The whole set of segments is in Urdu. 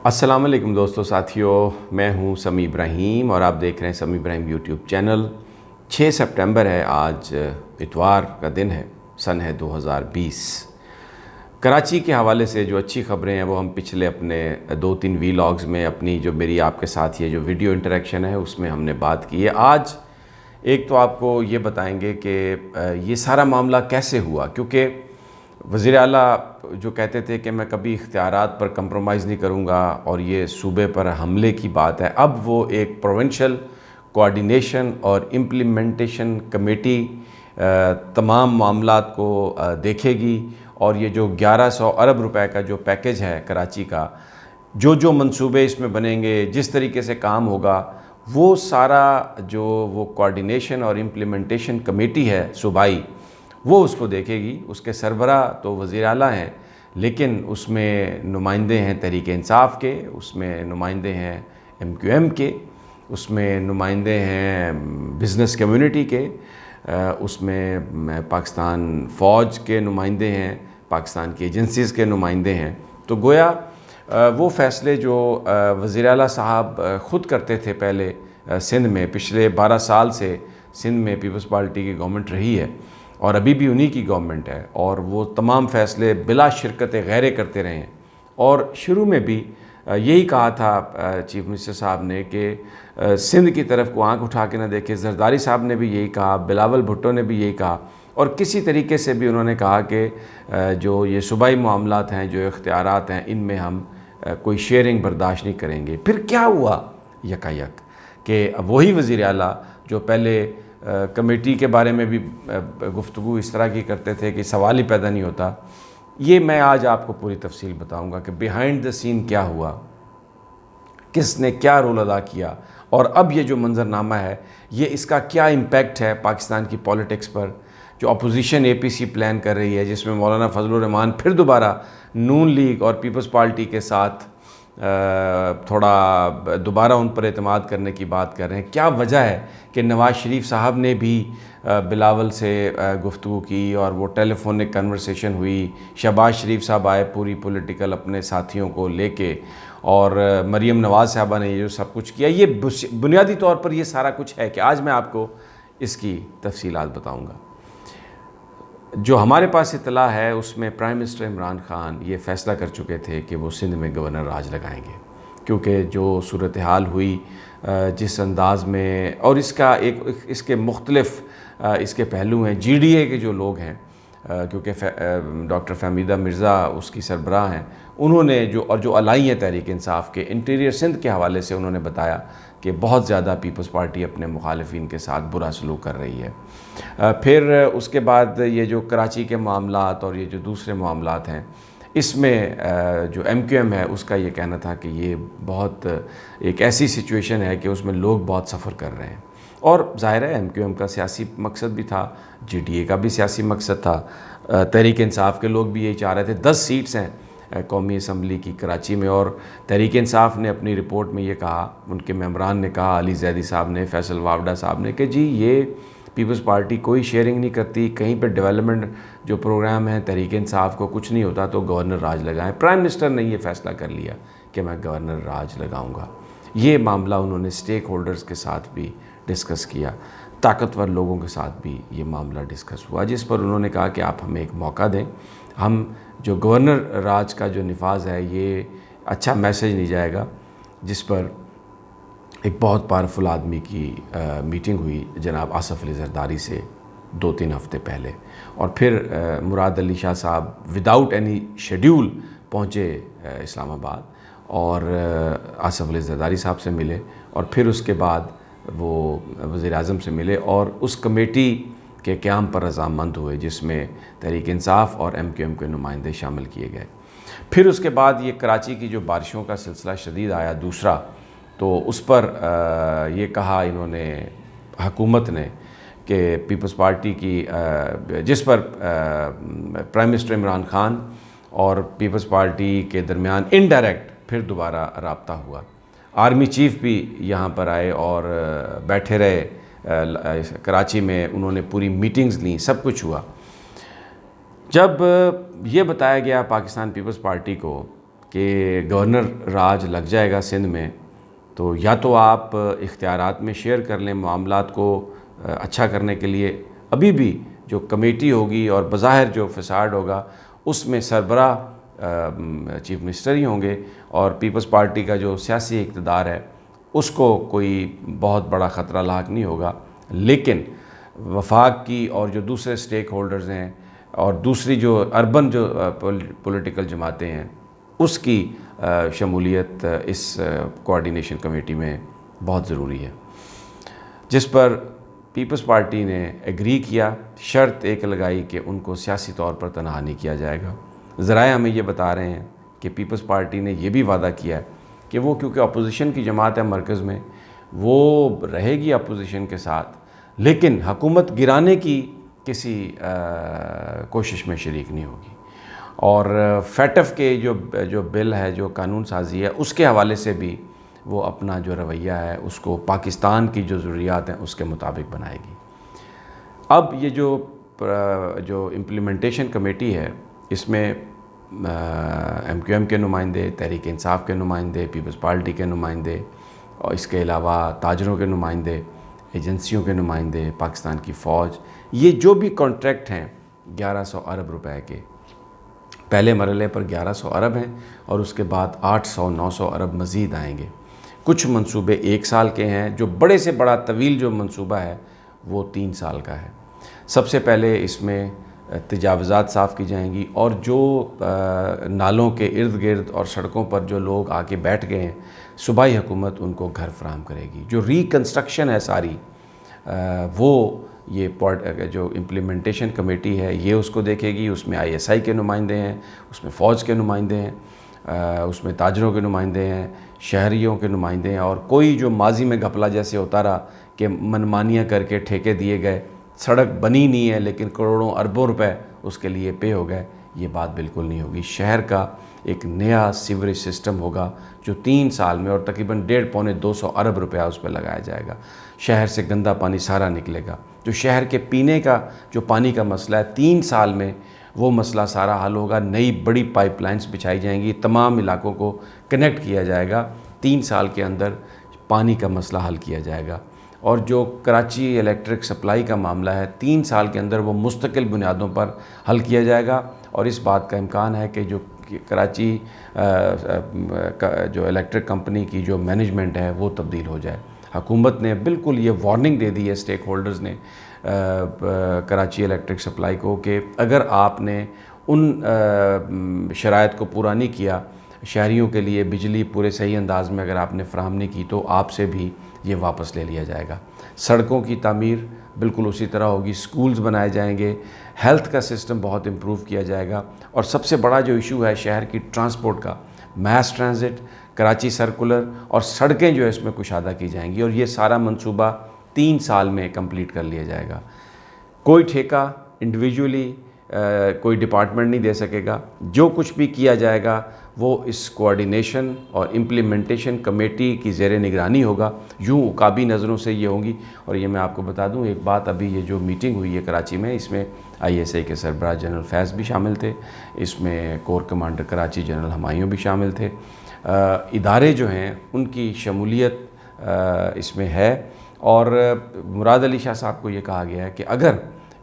السلام علیکم دوستو ساتھیوں، میں ہوں سمیع ابراہیم اور آپ دیکھ رہے ہیں سمیع ابراہیم یوٹیوب چینل۔ 6 سپٹمبر ہے، آج اتوار کا دن ہے، سن ہے 2020۔ کراچی کے حوالے سے جو اچھی خبریں ہیں وہ ہم پچھلے اپنے 2-3 ویلاگز میں اپنی جو میری آپ کے ساتھ یہ جو ویڈیو انٹریکشن ہے اس میں ہم نے بات کی ہے۔ آج ایک تو آپ کو یہ بتائیں گے کہ یہ سارا معاملہ کیسے ہوا، کیونکہ وزیر اعلیٰ جو کہتے تھے کہ میں کبھی اختیارات پر کمپرومائز نہیں کروں گا اور یہ صوبے پر حملے کی بات ہے، اب وہ ایک پروونشل کوآرڈینیشن اور امپلیمنٹیشن کمیٹی تمام معاملات کو دیکھے گی، اور یہ جو 1100 ارب روپے کا جو پیکج ہے کراچی کا، جو منصوبے اس میں بنیں گے، جس طریقے سے کام ہوگا، وہ سارا جو وہ کوآرڈینیشن اور امپلیمنٹیشن کمیٹی ہے صوبائی، وہ اس کو دیکھے گی۔ اس کے سربراہ تو وزیر اعلیٰ ہیں، لیکن اس میں نمائندے ہیں تحریک انصاف کے، اس میں نمائندے ہیں MQM کے، اس میں نمائندے ہیں بزنس کمیونٹی کے، اس میں پاکستان فوج کے نمائندے ہیں، پاکستان کی ایجنسیز کے نمائندے ہیں۔ تو گویا وہ فیصلے جو وزیر اعلیٰ صاحب خود کرتے تھے پہلے سندھ میں، پچھلے 12 سال سے سندھ میں پیپلز پارٹی کی گورنمنٹ رہی ہے اور ابھی بھی انہی کی گورنمنٹ ہے، اور وہ تمام فیصلے بلا شرکت غیرے کرتے رہے ہیں۔ اور شروع میں بھی یہی کہا تھا چیف منسٹر صاحب نے کہ سندھ کی طرف کو آنکھ اٹھا کے نہ دیکھے۔ زرداری صاحب نے بھی یہی کہا، بلاول بھٹو نے بھی یہی کہا، اور کسی طریقے سے بھی انہوں نے کہا کہ جو یہ صوبائی معاملات ہیں، جو اختیارات ہیں، ان میں ہم کوئی شیئرنگ برداشت نہیں کریں گے۔ پھر کیا ہوا یکایک کہ وہی وزیر اعلیٰ جو پہلے کمیٹی کے بارے میں بھی گفتگو اس طرح کی کرتے تھے کہ سوال ہی پیدا نہیں ہوتا، یہ میں آج آپ کو پوری تفصیل بتاؤں گا کہ بیہائنڈ دا سین کیا ہوا، کس نے کیا رول ادا کیا، اور اب یہ جو منظرنامہ ہے یہ اس کا کیا امپیکٹ ہے پاکستان کی پولیٹکس پر۔ جو اپوزیشن APC پلان کر رہی ہے، جس میں مولانا فضل الرحمان پھر دوبارہ نون لیگ اور پیپلز پارٹی کے ساتھ تھوڑا دوبارہ ان پر اعتماد کرنے کی بات کر رہے ہیں۔ کیا وجہ ہے کہ نواز شریف صاحب نے بھی بلاول سے گفتگو کی اور وہ ٹیلی فونک کنورسیشن ہوئی، شہباز شریف صاحب آئے پوری پولیٹیکل اپنے ساتھیوں کو لے کے، اور مریم نواز صاحبہ نے یہ جو سب کچھ کیا، یہ بنیادی طور پر یہ سارا کچھ ہے کہ آج میں آپ کو اس کی تفصیلات بتاؤں گا۔ جو ہمارے پاس اطلاع ہے اس میں پرائم منسٹر عمران خان یہ فیصلہ کر چکے تھے کہ وہ سندھ میں گورنر راج لگائیں گے، کیونکہ جو صورتحال ہوئی جس انداز میں، اور اس کے مختلف اس کے پہلو ہیں۔ GDA کے جو لوگ ہیں، کیونکہ ڈاکٹر فہمیدہ مرزا اس کی سربراہ ہیں، انہوں نے جو الائی ہیں تحریک انصاف کے، انٹیریئر سندھ کے حوالے سے انہوں نے بتایا کہ بہت زیادہ پیپلز پارٹی اپنے مخالفین کے ساتھ برا سلوک کر رہی ہے۔ پھر اس کے بعد یہ جو کراچی کے معاملات اور یہ جو دوسرے معاملات ہیں، اس میں جو MQM ہے اس کا یہ کہنا تھا کہ یہ بہت ایک ایسی سچویشن ہے کہ اس میں لوگ بہت سفر کر رہے ہیں، اور ظاہر ہے MQM کا سیاسی مقصد بھی تھا، GDA کا بھی سیاسی مقصد تھا، تحریک انصاف کے لوگ بھی یہی چاہ رہے تھے۔ 10 سیٹس ہیں قومی اسمبلی کی کراچی میں، اور تحریک انصاف نے اپنی رپورٹ میں یہ کہا، ان کے ممبران نے کہا، علی زیدی صاحب نے، فیصل وابڈہ صاحب نے، کہ جی یہ پیپلز پارٹی کوئی شیئرنگ نہیں کرتی، کہیں پہ ڈیولپمنٹ جو پروگرام ہے تحریک انصاف کو کچھ نہیں ہوتا تو گورنر راج لگائیں۔ پرائم منسٹر نے یہ فیصلہ کر لیا کہ میں گورنر راج لگاؤں گا۔ یہ معاملہ انہوں نے سٹیک ہولڈرز کے ساتھ بھی ڈسکس کیا، طاقتور لوگوں کے ساتھ بھی یہ معاملہ ڈسکس ہوا، جس پر انہوں نے کہا کہ آپ ہمیں ایک موقع دیں، ہم جو گورنر راج کا جو نفاذ ہے یہ اچھا میسیج نہیں جائے گا۔ جس پر ایک بہت پاورفل آدمی کی میٹنگ ہوئی جناب آصف علی زرداری سے 2-3 ہفتے پہلے، اور پھر مراد علی شاہ صاحب وداؤٹ اینی شیڈیول پہنچے اسلام آباد اور آصف علی زرداری صاحب سے ملے، اور پھر اس کے بعد وہ وزیر اعظم سے ملے اور اس کمیٹی کے قیام پر رضامند ہوئے، جس میں تحریک انصاف اور MQM کے نمائندے شامل کیے گئے۔ پھر اس کے بعد یہ کراچی کی جو بارشوں کا سلسلہ شدید آیا دوسرا، تو اس پر یہ کہا انہوں نے، حکومت نے، کہ پیپلز پارٹی کی جس پر پرائم منسٹر عمران خان اور پیپلز پارٹی کے درمیان انڈائریکٹ پھر دوبارہ رابطہ ہوا۔ آرمی چیف بھی یہاں پر آئے اور بیٹھے رہے کراچی میں، انہوں نے پوری میٹنگز لیں، سب کچھ ہوا۔ جب یہ بتایا گیا پاکستان پیپلز پارٹی کو کہ گورنر راج لگ جائے گا سندھ میں، تو یا تو آپ اختیارات میں شیئر کر لیں معاملات کو اچھا کرنے کے لیے، ابھی بھی جو کمیٹی ہوگی اور بظاہر جو فساد ہوگا اس میں سربراہ چیف منسٹر ہی ہوں گے، اور پیپلز پارٹی کا جو سیاسی اقتدار ہے اس کو کوئی بہت بڑا خطرہ لاحق نہیں ہوگا، لیکن وفاق کی اور جو دوسرے سٹیک ہولڈرز ہیں اور دوسری جو اربن جو پولیٹیکل جماعتیں ہیں اس کی شمولیت اس کوآرڈینیشن کمیٹی میں بہت ضروری ہے، جس پر پیپلز پارٹی نے ایگری کیا، شرط ایک لگائی کہ ان کو سیاسی طور پر تنہا نہیں کیا جائے گا۔ ذرائع ہمیں یہ بتا رہے ہیں کہ پیپلز پارٹی نے یہ بھی وعدہ کیا ہے کہ وہ کیونکہ اپوزیشن کی جماعت ہے مرکز میں، وہ رہے گی اپوزیشن کے ساتھ، لیکن حکومت گرانے کی کسی کوشش میں شریک نہیں ہوگی، اور فیٹف کے جو بل ہے، جو قانون سازی ہے، اس کے حوالے سے بھی وہ اپنا جو رویہ ہے اس کو پاکستان کی جو ضروریات ہیں اس کے مطابق بنائے گی۔ اب یہ جو امپلیمنٹیشن کمیٹی ہے، اس میں ایم کیو ایم کے نمائندے، تحریک انصاف کے نمائندے، پیپلز پارٹی کے نمائندے، اور اس کے علاوہ تاجروں کے نمائندے، ایجنسیوں کے نمائندے، پاکستان کی فوج، یہ جو بھی کانٹریکٹ ہیں 1100 ارب روپے کے، پہلے مرحلے پر 1100 ارب ہیں اور اس کے بعد 800-900 ارب مزید آئیں گے۔ کچھ منصوبے 1 سال کے ہیں، جو بڑے سے بڑا طویل جو منصوبہ ہے وہ 3 سال کا ہے۔ سب سے پہلے اس میں تجاوزات صاف کی جائیں گی، اور جو نالوں کے ارد گرد اور سڑکوں پر جو لوگ آ کے بیٹھ گئے ہیں، صوبائی حکومت ان کو گھر فراہم کرے گی۔ جو ریکنسٹرکشن ہے ساری، وہ یہ جو امپلیمنٹیشن کمیٹی ہے یہ اس کو دیکھے گی۔ اس میں ISI کے نمائندے ہیں، اس میں فوج کے نمائندے ہیں، اس میں تاجروں کے نمائندے ہیں، شہریوں کے نمائندے ہیں، اور کوئی جو ماضی میں گھپلا جیسے ہوتا رہا کہ منمانیاں کر کے ٹھیکے دیے گئے، سڑک بنی نہیں ہے لیکن کروڑوں اربوں روپے اس کے لیے پے ہو گئے، یہ بات بالکل نہیں ہوگی۔ شہر کا ایک نیا سیوریج سسٹم ہوگا جو 3 سال میں، اور تقریباً 150-200 ارب روپیہ اس پہ لگایا جائے گا۔ شہر سے گندا پانی سارا نکلے گا۔ جو شہر کے پینے کا جو پانی کا مسئلہ ہے، 3 سال میں وہ مسئلہ سارا حل ہوگا۔ نئی بڑی پائپ لائنز بچھائی جائیں گی، تمام علاقوں کو کنیکٹ کیا جائے گا، 3 سال کے اندر پانی کا مسئلہ حل کیا جائے گا۔ اور جو کراچی الیکٹرک سپلائی کا معاملہ ہے، 3 سال کے اندر وہ مستقل بنیادوں پر حل کیا جائے گا، اور اس بات کا امکان ہے کہ جو کراچی جو الیکٹرک کمپنی کی جو مینجمنٹ ہے وہ تبدیل ہو جائے۔ حکومت نے بالکل یہ وارننگ دے دی ہے سٹیک ہولڈرز نے کراچی الیکٹرک سپلائی کو کہ اگر آپ نے ان شرائط کو پورا نہیں کیا، شہریوں کے لیے بجلی پورے صحیح انداز میں اگر آپ نے فراہم نہیں کی، تو آپ سے بھی یہ واپس لے لیا جائے گا۔ سڑکوں کی تعمیر بالکل اسی طرح ہوگی، سکولز بنائے جائیں گے، ہیلتھ کا سسٹم بہت امپروو کیا جائے گا، اور سب سے بڑا جو ایشو ہے شہر کی ٹرانسپورٹ کا، میس ٹرانزٹ، کراچی سرکولر اور سڑکیں جو ہے اس میں کشادہ کی جائیں گی، اور یہ سارا منصوبہ 3 سال میں کمپلیٹ کر لیا جائے گا۔ کوئی ٹھیکہ انڈیویجولی کوئی ڈپارٹمنٹ نہیں دے سکے گا، جو کچھ بھی کیا جائے گا وہ اس کوآرڈینیشن اور امپلیمنٹیشن کمیٹی کی زیر نگرانی ہوگا۔ یوں عقابی نظروں سے یہ ہوں گی۔ اور یہ میں آپ کو بتا دوں ایک بات، ابھی یہ جو میٹنگ ہوئی ہے کراچی میں، اس میں ISI کے سربراہ جنرل فیض بھی شامل تھے، اس میں corps commander Karachi general Humayun بھی شامل تھے۔ ادارے جو ہیں ان کی شمولیت اس میں ہے، اور مراد علی شاہ صاحب کو یہ کہا گیا ہے کہ اگر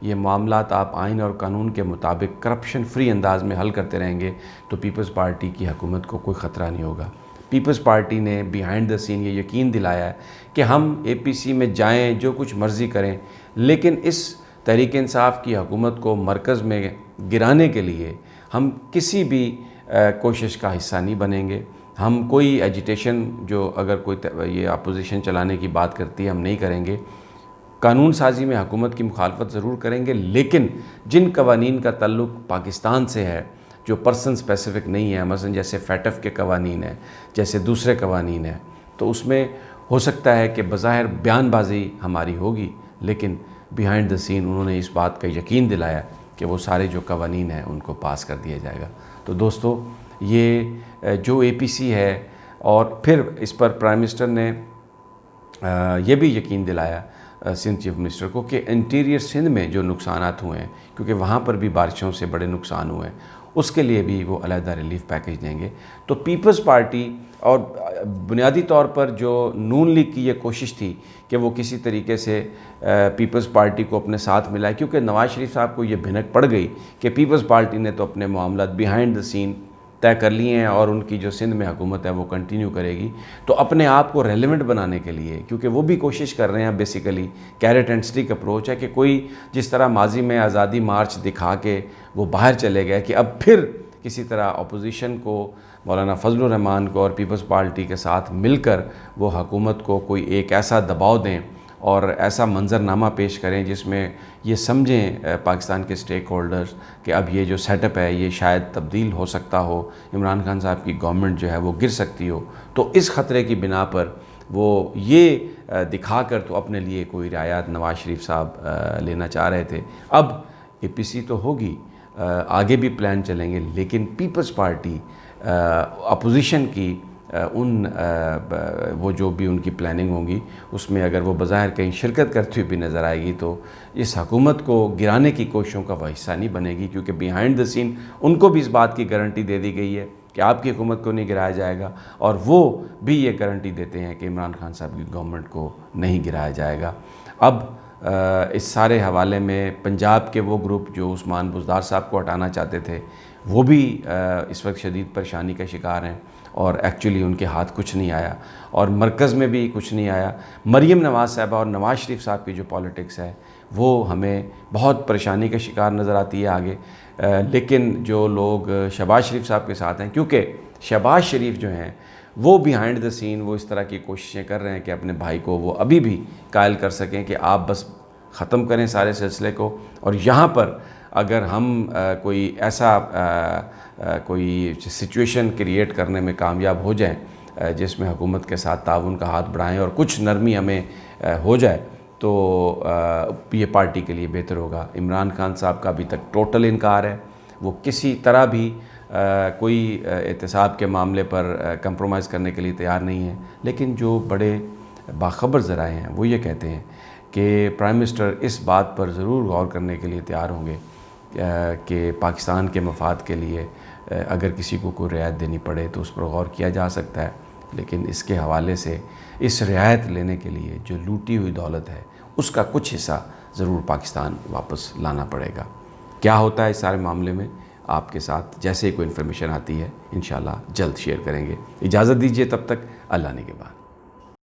یہ معاملات آپ آئین اور قانون کے مطابق کرپشن فری انداز میں حل کرتے رہیں گے تو پیپلز پارٹی کی حکومت کو کوئی خطرہ نہیں ہوگا۔ پیپلز پارٹی نے بیہائنڈ دا سین یہ یقین دلایا ہے کہ ہم APC میں جائیں، جو کچھ مرضی کریں، لیکن اس تحریک انصاف کی حکومت کو مرکز میں گرانے کے لیے ہم کسی بھی کوشش کا حصہ نہیں بنیں گے۔ ہم کوئی ایجیٹیشن، جو اگر کوئی یہ اپوزیشن چلانے کی بات کرتی ہے، ہم نہیں کریں گے۔ قانون سازی میں حکومت کی مخالفت ضرور کریں گے، لیکن جن قوانین کا تعلق پاکستان سے ہے، جو پرسن اسپیسیفک نہیں ہے، مثلا جیسے فیٹف کے قوانین ہیں، جیسے دوسرے قوانین ہیں، تو اس میں ہو سکتا ہے کہ بظاہر بیان بازی ہماری ہوگی، لیکن بیہائنڈ دا سین انہوں نے اس بات کا یقین دلایا کہ وہ سارے جو قوانین ہیں ان کو پاس کر دیا جائے گا۔ تو دوستو، یہ جو APC ہے، اور پھر اس پر پرائم منسٹر نے یہ بھی یقین دلایا سندھ چیف منسٹر کو کہ انٹیریئر سندھ میں جو نقصانات ہوئے ہیں، کیونکہ وہاں پر بھی بارشوں سے بڑے نقصان ہوئے ہیں، اس کے لیے بھی وہ علیحدہ ریلیف پیکج دیں گے۔ تو پیپلز پارٹی اور بنیادی طور پر جو نون لیگ کی یہ کوشش تھی کہ وہ کسی طریقے سے پیپلز پارٹی کو اپنے ساتھ ملائے، کیونکہ نواز شریف صاحب کو یہ بھنک پڑ گئی کہ پیپلز پارٹی نے تو اپنے معاملات بیہائنڈ دا سین طے کر لیے ہیں اور ان کی جو سندھ میں حکومت ہے وہ کنٹینیو کرے گی، تو اپنے آپ کو ریلیونٹ بنانے کے لیے، کیونکہ وہ بھی کوشش کر رہے ہیں basically carrot and stick approach ہے کہ کوئی جس طرح ماضی میں آزادی مارچ دکھا کے وہ باہر چلے گئے کہ اب پھر کسی طرح اپوزیشن کو، مولانا فضل الرحمان کو اور پیپلز پارٹی کے ساتھ مل کر وہ حکومت کو کوئی ایک ایسا دباؤ دیں اور ایسا منظرنامہ پیش کریں جس میں یہ سمجھیں پاکستان کے سٹیک ہولڈرز کہ اب یہ جو سیٹ اپ ہے یہ شاید تبدیل ہو سکتا ہو، عمران خان صاحب کی گورنمنٹ جو ہے وہ گر سکتی ہو، تو اس خطرے کی بنا پر وہ یہ دکھا کر تو اپنے لیے کوئی رعایت نواز شریف صاحب لینا چاہ رہے تھے۔ اب اے پی سی تو ہوگی، آگے بھی پلان چلیں گے، لیکن پیپلز پارٹی اپوزیشن کی وہ جو بھی ان کی پلاننگ ہوگی اس میں اگر وہ بظاہر کہیں شرکت کرتی ہوئی بھی نظر آئے گی تو اس حکومت کو گرانے کی کوششوں کا وہ حصہ نہیں بنے گی، کیونکہ بیہائنڈ دا سین ان کو بھی اس بات کی گارنٹی دے دی گئی ہے کہ آپ کی حکومت کو نہیں گرایا جائے گا، اور وہ بھی یہ گارنٹی دیتے ہیں کہ عمران خان صاحب کی گورنمنٹ کو نہیں گرایا جائے گا۔ اب اس سارے حوالے میں پنجاب کے وہ گروپ جو عثمان بزدار صاحب کو ہٹانا چاہتے تھے وہ بھی اس وقت شدید پریشانی کا شکار ہیں، اور ایکچولی ان کے ہاتھ کچھ نہیں آیا، اور مرکز میں بھی کچھ نہیں آیا۔ مریم نواز صاحبہ اور نواز شریف صاحب کی جو پالیٹکس ہے وہ ہمیں بہت پریشانی کا شکار نظر آتی ہے آگے، لیکن جو لوگ شہباز شریف صاحب کے ساتھ ہیں، کیونکہ شہباز شریف جو ہیں وہ بیہائنڈ دا سین وہ اس طرح کی کوششیں کر رہے ہیں کہ اپنے بھائی کو وہ ابھی بھی قائل کر سکیں کہ آپ بس ختم کریں سارے سلسلے کو، اور یہاں پر اگر ہم کوئی ایسا کوئی سچویشن کریٹ کرنے میں کامیاب ہو جائیں جس میں حکومت کے ساتھ تعاون کا ہاتھ بڑھائیں اور کچھ نرمی ہمیں ہو جائے تو یہ پارٹی کے لیے بہتر ہوگا۔ عمران خان صاحب کا ابھی تک ٹوٹل انکار ہے، وہ کسی طرح بھی کوئی احتساب کے معاملے پر کمپرومائز کرنے کے لیے تیار نہیں ہے، لیکن جو بڑے باخبر ذرائع ہیں وہ یہ کہتے ہیں کہ پرائم منسٹر اس بات پر ضرور غور کرنے کے لیے تیار ہوں گے کہ پاکستان کے مفاد کے لیے اگر کسی کو کوئی رعایت دینی پڑے تو اس پر غور کیا جا سکتا ہے، لیکن اس کے حوالے سے اس رعایت لینے کے لیے جو لوٹی ہوئی دولت ہے اس کا کچھ حصہ ضرور پاکستان واپس لانا پڑے گا۔ کیا ہوتا ہے اس سارے معاملے میں آپ کے ساتھ جیسے ہی کوئی انفارمیشن آتی ہے انشاءاللہ جلد شیئر کریں گے۔ اجازت دیجیے تب تک، اللہ نے کے بعد۔